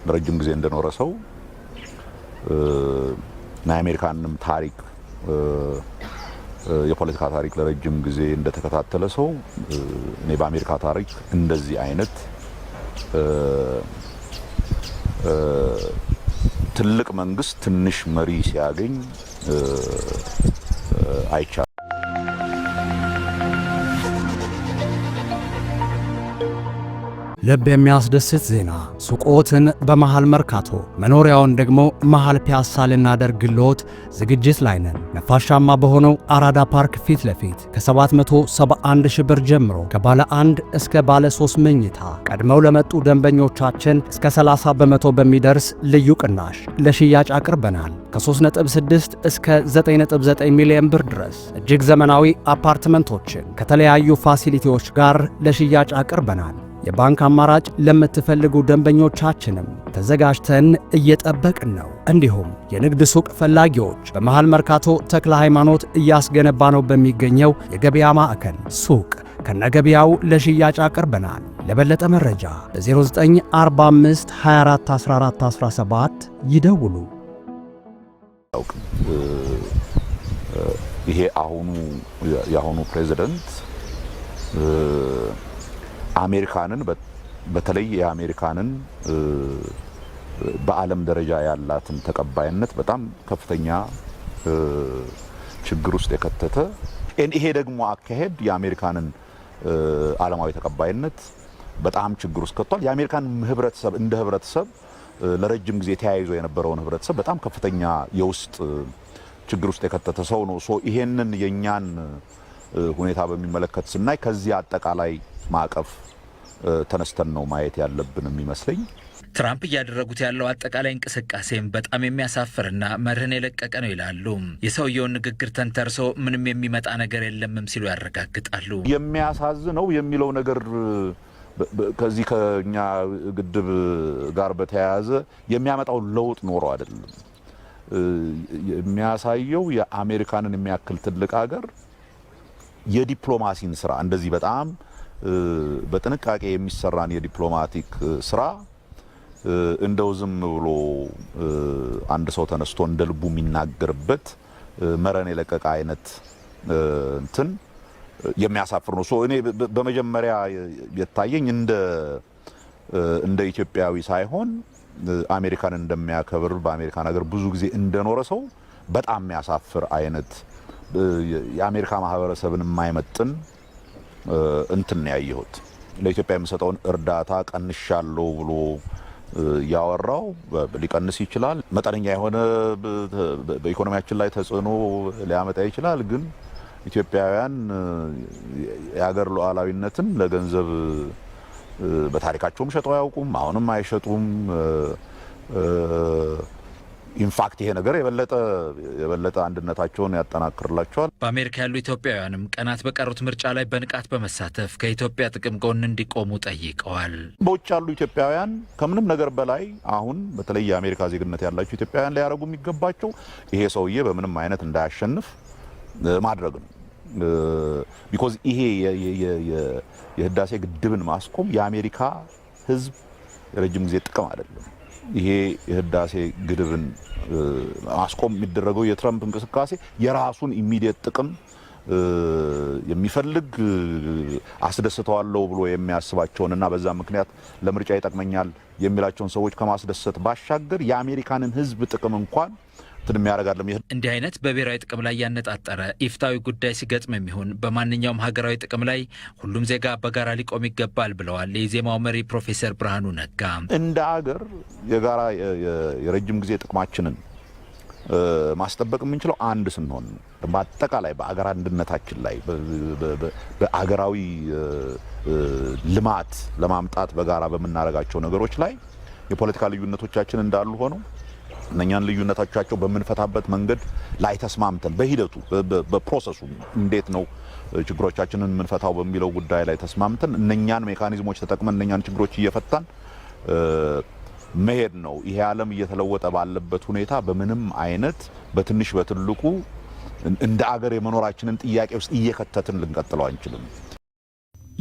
ለረጅም ጊዜ እንደኖረ ሰው የአሜሪካንም ታሪክ የፖለቲካ ታሪክ ለረጅም ጊዜ እንደተከታተለ ሰው እኔ በአሜሪካ ታሪክ እንደዚህ አይነት ትልቅ መንግስት ትንሽ መሪ ሲያገኝ አይቻልም። ልብ የሚያስደስት ዜና ሱቆትን በመሃል መርካቶ መኖሪያውን ደግሞ መሃል ፒያሳ ልናደርግልዎት ዝግጅት ላይ ነን። ነፋሻማ በሆነው አራዳ ፓርክ ፊት ለፊት ከ771 ሺህ ብር ጀምሮ ከባለ 1 እስከ ባለ 3 መኝታ ቀድመው ለመጡ ደንበኞቻችን እስከ 30 በመቶ በሚደርስ ልዩ ቅናሽ ለሽያጭ አቅርበናል። ከ3.6 እስከ 9.9 ሚሊዮን ብር ድረስ እጅግ ዘመናዊ አፓርትመንቶችን ከተለያዩ ፋሲሊቲዎች ጋር ለሽያጭ አቅርበናል። የባንክ አማራጭ ለምትፈልጉ ደንበኞቻችንም ተዘጋጅተን እየጠበቅን ነው። እንዲሁም የንግድ ሱቅ ፈላጊዎች በመሃል መርካቶ ተክለ ሃይማኖት እያስገነባ ነው በሚገኘው የገበያ ማዕከል ሱቅ ከነገበያው ለሽያጭ አቅርበናል። ለበለጠ መረጃ በ0945 24 14 17 ይደውሉ። ይሄ የአሁኑ ፕሬዝዳንት አሜሪካንን በተለይ የአሜሪካንን በዓለም ደረጃ ያላትን ተቀባይነት በጣም ከፍተኛ ችግር ውስጥ የከተተ ይሄ ደግሞ አካሄድ የአሜሪካንን ዓለማዊ ተቀባይነት በጣም ችግር ውስጥ ከቷል። የአሜሪካን ህብረተሰብ እንደ ህብረተሰብ ለረጅም ጊዜ ተያይዞ የነበረውን ህብረተሰብ በጣም ከፍተኛ የውስጥ ችግር ውስጥ የከተተ ሰው ነው። ይሄንን የኛን ሁኔታ በሚመለከት ስናይ ከዚህ አጠቃላይ ማዕቀፍ ተነስተን ነው ማየት ያለብን የሚመስለኝ። ትራምፕ እያደረጉት ያለው አጠቃላይ እንቅስቃሴም በጣም የሚያሳፍርና መርህን የለቀቀ ነው ይላሉ። የሰውየውን ንግግር ተንተርሶ ምንም የሚመጣ ነገር የለምም ሲሉ ያረጋግጣሉ። የሚያሳዝነው የሚለው ነገር ከዚህ ከኛ ግድብ ጋር በተያያዘ የሚያመጣው ለውጥ ኖሮ አይደለም። የሚያሳየው የአሜሪካንን የሚያክል ትልቅ ሀገር የዲፕሎማሲን ስራ እንደዚህ በጣም በጥንቃቄ የሚሰራን የዲፕሎማቲክ ስራ እንደው ዝም ብሎ አንድ ሰው ተነስቶ እንደልቡ የሚናገርበት መረን የለቀቀ አይነት እንትን የሚያሳፍር ነው። እኔ በመጀመሪያ የታየኝ እንደ ኢትዮጵያዊ ሳይሆን አሜሪካን እንደሚያከብር በአሜሪካን ሀገር ብዙ ጊዜ እንደኖረ ሰው በጣም የሚያሳፍር አይነት የአሜሪካ ማህበረሰብን የማይመጥን እንትን ያየሁት። ለኢትዮጵያ የሚሰጠውን እርዳታ ቀንሻለሁ ብሎ ያወራው ሊቀንስ ይችላል። መጠነኛ የሆነ በኢኮኖሚያችን ላይ ተጽዕኖ ሊያመጣ ይችላል። ግን ኢትዮጵያውያን የሀገር ሉዓላዊነትን ለገንዘብ በታሪካቸውም ሸጠው አያውቁም፣ አሁንም አይሸጡም። ኢንፋክት ይሄ ነገር የበለጠ አንድነታቸውን ያጠናክርላቸዋል። በአሜሪካ ያሉ ኢትዮጵያውያንም ቀናት በቀሩት ምርጫ ላይ በንቃት በመሳተፍ ከኢትዮጵያ ጥቅም ጎን እንዲቆሙ ጠይቀዋል። በውጭ ያሉ ኢትዮጵያውያን ከምንም ነገር በላይ አሁን በተለይ የአሜሪካ ዜግነት ያላቸው ኢትዮጵያውያን ሊያደርጉ የሚገባቸው ይሄ ሰውዬ በምንም አይነት እንዳያሸንፍ ማድረግ ነው። ቢኮዝ ይሄ የህዳሴ ግድብን ማስቆም የአሜሪካ ሕዝብ የረጅም ጊዜ ጥቅም አይደለም። ይሄ የህዳሴ ግድብን ማስቆም የሚደረገው የትራምፕ እንቅስቃሴ የራሱን ኢሚዲየት ጥቅም የሚፈልግ አስደስተዋለሁ ብሎ የሚያስባቸውንና በዛ ምክንያት ለምርጫ ይጠቅመኛል የሚላቸውን ሰዎች ከማስደሰት ባሻገር የአሜሪካንን ሕዝብ ጥቅም እንኳን ትንም ያረጋለም። እንዲህ አይነት በብሔራዊ ጥቅም ላይ ያነጣጠረ ኢፍታዊ ጉዳይ ሲገጥም የሚሆን በማንኛውም ሀገራዊ ጥቅም ላይ ሁሉም ዜጋ በጋራ ሊቆም ይገባል ብለዋል የኢዜማው መሪ ፕሮፌሰር ብርሃኑ ነጋ። እንደ ሀገር የጋራ የረጅም ጊዜ ጥቅማችንን ማስጠበቅ የምንችለው አንድ ስንሆን በአጠቃላይ በአገር አንድነታችን ላይ በአገራዊ ልማት ለማምጣት በጋራ በምናረጋቸው ነገሮች ላይ የፖለቲካ ልዩነቶቻችን እንዳሉ ሆነው እነኛን ልዩነቶቻቸው በምንፈታበት መንገድ ላይ ተስማምተን በሂደቱ በፕሮሰሱ እንዴት ነው ችግሮቻችንን የምንፈታው በሚለው ጉዳይ ላይ ተስማምተን እነኛን ሜካኒዝሞች ተጠቅመን እነኛን ችግሮች እየፈታን መሄድ ነው። ይሄ ዓለም እየተለወጠ ባለበት ሁኔታ በምንም አይነት በትንሽ በትልቁ እንደ አገር የመኖራችንን ጥያቄ ውስጥ እየከተትን ልንቀጥለው አንችልም።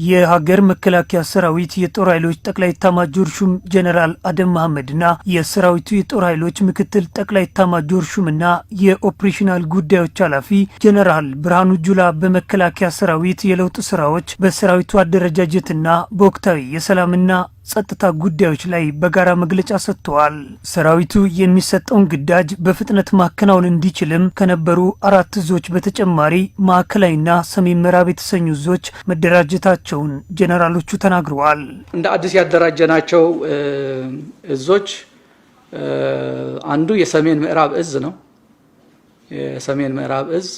የሀገር መከላከያ ሰራዊት የጦር ኃይሎች ጠቅላይ ኤታማዦር ሹም ጀነራል አደም መሐመድና የሰራዊቱ የጦር ኃይሎች ምክትል ጠቅላይ ኤታማዦር ሹምና የኦፕሬሽናል ጉዳዮች ኃላፊ ጀነራል ብርሃኑ ጁላ በመከላከያ ሰራዊት የለውጥ ስራዎች በሰራዊቱ አደረጃጀትና በወቅታዊ የሰላምና ጸጥታ ጉዳዮች ላይ በጋራ መግለጫ ሰጥተዋል። ሰራዊቱ የሚሰጠውን ግዳጅ በፍጥነት ማከናወን እንዲችልም ከነበሩ 4 እዞች በተጨማሪ ማዕከላዊና ሰሜን ምዕራብ የተሰኙ እዞች መደራጀታቸውን ጀነራሎቹ ተናግረዋል። እንደ አዲስ ያደራጀናቸው እዞች አንዱ የሰሜን ምዕራብ እዝ ነው። የሰሜን ምዕራብ እዝ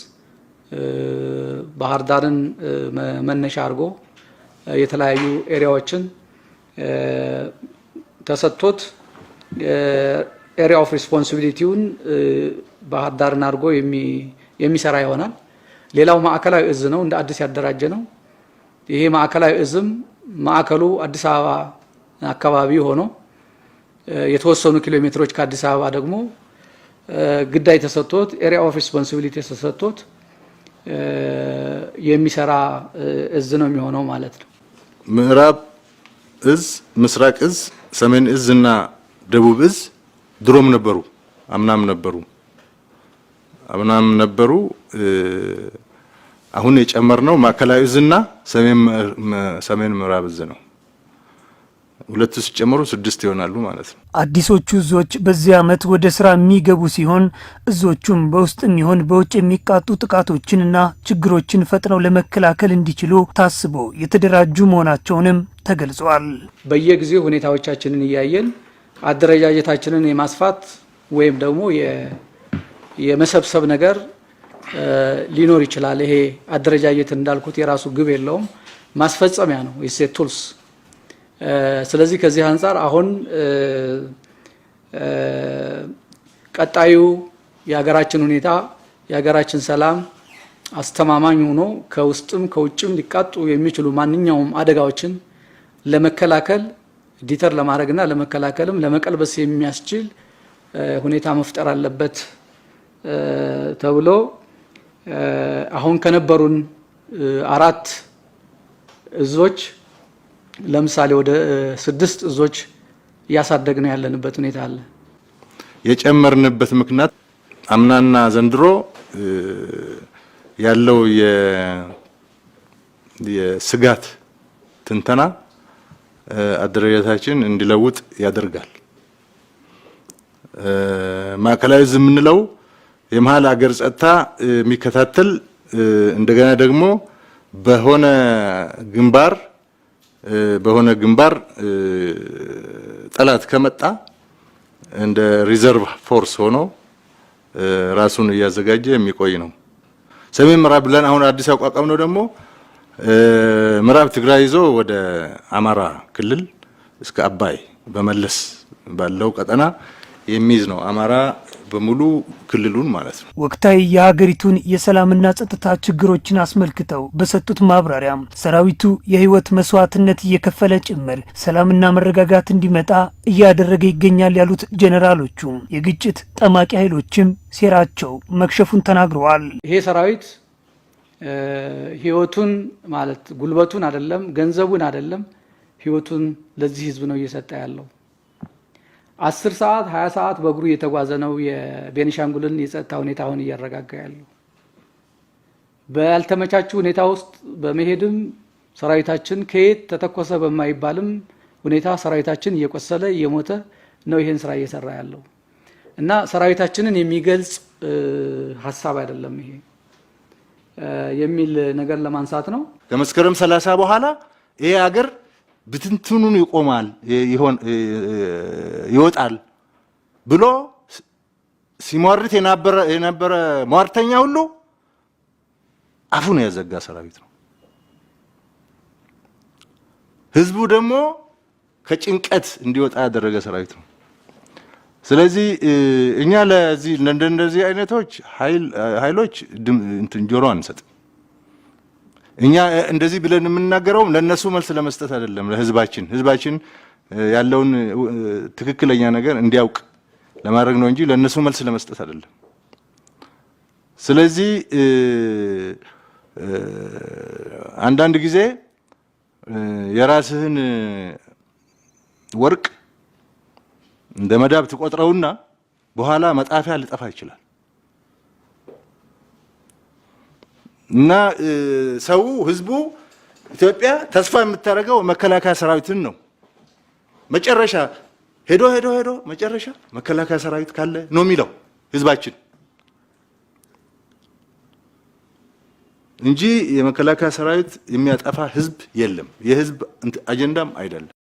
ባህር ዳርን መነሻ አድርጎ የተለያዩ ኤሪያዎችን ተሰጥቶት ኤሪያ ኦፍ ሪስፖንሲቢሊቲውን ባህር ዳርን አድርጎ የሚሰራ ይሆናል። ሌላው ማዕከላዊ እዝ ነው፣ እንደ አዲስ ያደራጀ ነው። ይሄ ማዕከላዊ እዝም ማዕከሉ አዲስ አበባ አካባቢ ሆኖ የተወሰኑ ኪሎ ሜትሮች ከአዲስ አበባ ደግሞ ግዳይ ተሰጥቶት ኤሪያ ኦፍ ሪስፖንሲቢሊቲ ተሰጥቶት የሚሰራ እዝ ነው የሚሆነው ማለት ነው። ምዕራብ እዝ፣ ምስራቅ እዝ፣ ሰሜን እዝ እና ደቡብ እዝ ድሮም ነበሩ፣ አምናም ነበሩ። አሁን የጨመርነው ማዕከላዊ እዝና ሰሜን ምዕራብ እዝ ነው። ሁለቱ ሲጨመሩ 6 ይሆናሉ ማለት ነው። አዲሶቹ እዞች በዚህ ዓመት ወደ ስራ የሚገቡ ሲሆን እዞቹም በውስጥም ይሁን በውጭ የሚቃጡ ጥቃቶችንና ችግሮችን ፈጥነው ለመከላከል እንዲችሉ ታስቦ የተደራጁ መሆናቸውንም ተገልጿል። በየጊዜው ሁኔታዎቻችንን እያየን አደረጃጀታችንን የማስፋት ወይም ደግሞ የመሰብሰብ ነገር ሊኖር ይችላል። ይሄ አደረጃጀት እንዳልኩት የራሱ ግብ የለውም፣ ማስፈጸሚያ ነው፣ የሴት ቱልስ። ስለዚህ ከዚህ አንፃር አሁን ቀጣዩ የሀገራችን ሁኔታ የሀገራችን ሰላም አስተማማኝ ሆኖ ከውስጥም ከውጭም ሊቃጡ የሚችሉ ማንኛውም አደጋዎችን ለመከላከል ዲተር ለማድረግና ለመከላከልም ለመቀልበስ የሚያስችል ሁኔታ መፍጠር አለበት ተብሎ አሁን ከነበሩን 4 እዞች ለምሳሌ ወደ 6 እዞች እያሳደግነው ያለንበት ሁኔታ አለ። የጨመርንበት ምክንያት አምናና ዘንድሮ ያለው የስጋት ትንተና አደረጃጀታችን እንዲለውጥ ያደርጋል። ማዕከላዊ እዝ የምንለው የመሀል ሀገር ጸጥታ የሚከታተል እንደገና ደግሞ በሆነ ግንባር ጠላት ከመጣ እንደ ሪዘርቭ ፎርስ ሆኖ ራሱን እያዘጋጀ የሚቆይ ነው። ሰሜን ምዕራብ ብለን አሁን አዲስ አቋቋም ነው ደግሞ ምዕራብ ትግራይ ይዞ ወደ አማራ ክልል እስከ አባይ በመለስ ባለው ቀጠና የሚይዝ ነው። አማራ በሙሉ ክልሉን ማለት ነው። ወቅታዊ የሀገሪቱን የሰላምና ጸጥታ ችግሮችን አስመልክተው በሰጡት ማብራሪያ ሰራዊቱ የህይወት መስዋዕትነት እየከፈለ ጭምር ሰላምና መረጋጋት እንዲመጣ እያደረገ ይገኛል ያሉት ጀነራሎቹ የግጭት ጠማቂ ኃይሎችም ሴራቸው መክሸፉን ተናግረዋል። ይሄ ሰራዊት ህይወቱን ማለት ጉልበቱን አይደለም ገንዘቡን አይደለም ህይወቱን ለዚህ ህዝብ ነው እየሰጠ ያለው። 10 ሰዓት 20 ሰዓት በእግሩ እየተጓዘ ነው የቤኒሻንጉልን የጸጥታ ሁኔታ አሁን እያረጋጋ ያለው። ባልተመቻቹ ሁኔታ ውስጥ በመሄድም ሰራዊታችን ከየት ተተኮሰ በማይባልም ሁኔታ ሰራዊታችን እየቆሰለ እየሞተ ነው ይሄን ስራ እየሰራ ያለው እና ሰራዊታችንን የሚገልጽ ሀሳብ አይደለም ይሄ የሚል ነገር ለማንሳት ነው። ከመስከረም 30 በኋላ ይሄ ሀገር ብትንትኑን ይቆማል ይወጣል ብሎ ሲሟርት የነበረ ሟርተኛ ሁሉ አፉን ያዘጋ ሰራዊት ነው። ህዝቡ ደግሞ ከጭንቀት እንዲወጣ ያደረገ ሰራዊት ነው። ስለዚህ እኛ ለዚህ እንደዚህ አይነቶች ኃይሎች ጆሮ አንሰጥም። እኛ እንደዚህ ብለን የምናገረው ለነሱ መልስ ለመስጠት አይደለም፣ ለህዝባችን ያለውን ትክክለኛ ነገር እንዲያውቅ ለማድረግ ነው እንጂ ለነሱ መልስ ለመስጠት አይደለም። ስለዚህ አንዳንድ ጊዜ የራስህን ወርቅ እንደ መዳብ ትቆጥረውና በኋላ መጣፊያ ሊጠፋ ይችላል። እና ሰው ህዝቡ ኢትዮጵያ ተስፋ የምታደርገው መከላከያ ሰራዊትን ነው። መጨረሻ ሄዶ መጨረሻ መከላከያ ሰራዊት ካለ ነው የሚለው ህዝባችን እንጂ የመከላከያ ሰራዊት የሚያጠፋ ህዝብ የለም። የህዝብ አጀንዳም አይደለም።